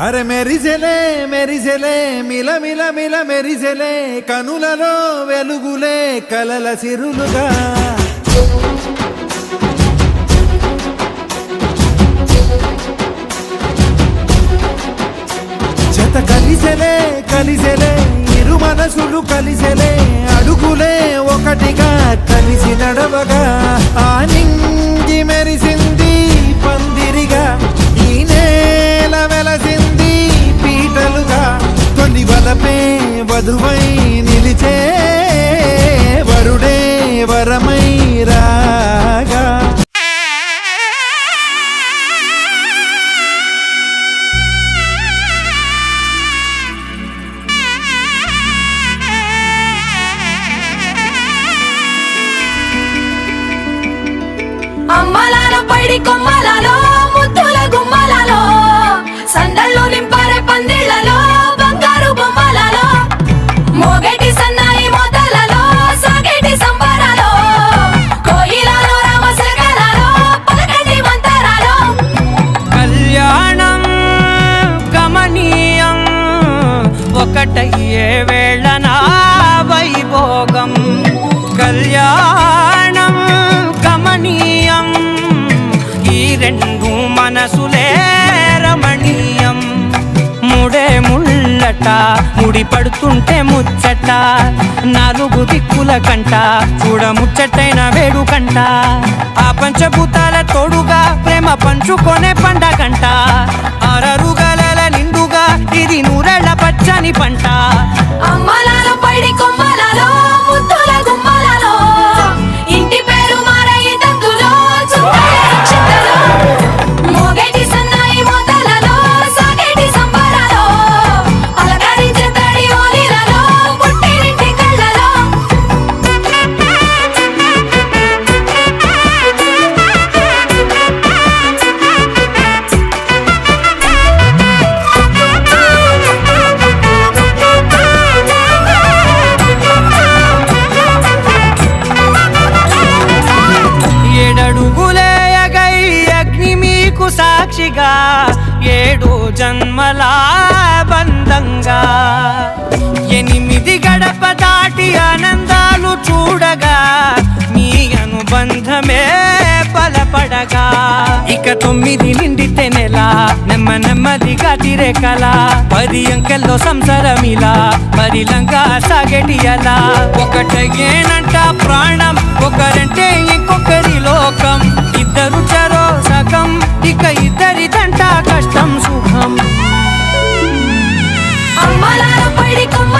అరే మెరిసెలే మెరిసెలే మిల మిల మిల మెరిసెలే కనులలో వెలుగులే కలల సిరులుగా జత కలిసెలే కలిసెలే ఇరు మనసులు కలిసెలే అడుగులే ఒకటిగా కలిసి నడవగా ఆ నింగి మెరిసింది పందిరిగా ఈ నేల వెలసింది పీటలుగా తొలి వలపే వధువై నిలిచే వరుడే వరమై రాగా అమ్మలాలో పైడి కొమ్మలలో ముద్దుల గుమ్మలలో సందళ్ళు నింపారే పందిళ్లలో బంగారు బొమ్మలలో మోగేటి సన్నాయి మోతలలో సాగేటి సంబరాలో కోయిలలో రామశకలలో పలకటి మంతరాలో కళ్యాణం గమనీయం ఒకటయ్యే వేళ నా వైభోగం కళ్యాణం గమనీయం ఈ రెండు మనసులే రమణీయం ముడే ముళ్ళట ముడి పడుతుంటే ముచ్చట నాలుగు దిక్కుల కంట చూడ ముచ్చటైన వేడుకంట ఆ పంచభూతాల తోడుగా ప్రేమ పంచుకొనే పండగంట అరరుగల నిండుగా ఇది నూరెళ్ళ పచ్చని పంట అమ్మలాలో పైడి కొమ్మలలో ముద్దుల గుమ్మలలో ఇంటి పేరు మారయి తంతులో చుట్టాల రక్షతలో మోగేటి సన్నాయి మోతలలో సాగేటి సంబరాలో అలకరించే తడి ఓలిలలో పుట్టినింటి కళ్ళలో ఏడడుగులే ఎగై అగ్ని మీకు సాక్షిగా ఏడు జన్మల బంధంగా ఎనిమిది గడప దాటి ఆనందాలు చూడగా మీ అనుబంధమే బలపడగా ఇక 9 నిండితే నెల నెమ్మదిగా తిరే కల 10 అంకెల్లో సంసారమిలా పరిలంగా సాగేటి అలా ఒకటేనంట ప్రాణం ఒకరంటే ఇంకొకరి లోకం ఇద్దరు చరో సగం ఇక ఇద్దరిదంట కష్టం సుఖం అమ్మలాలో పైడి కొమ్మ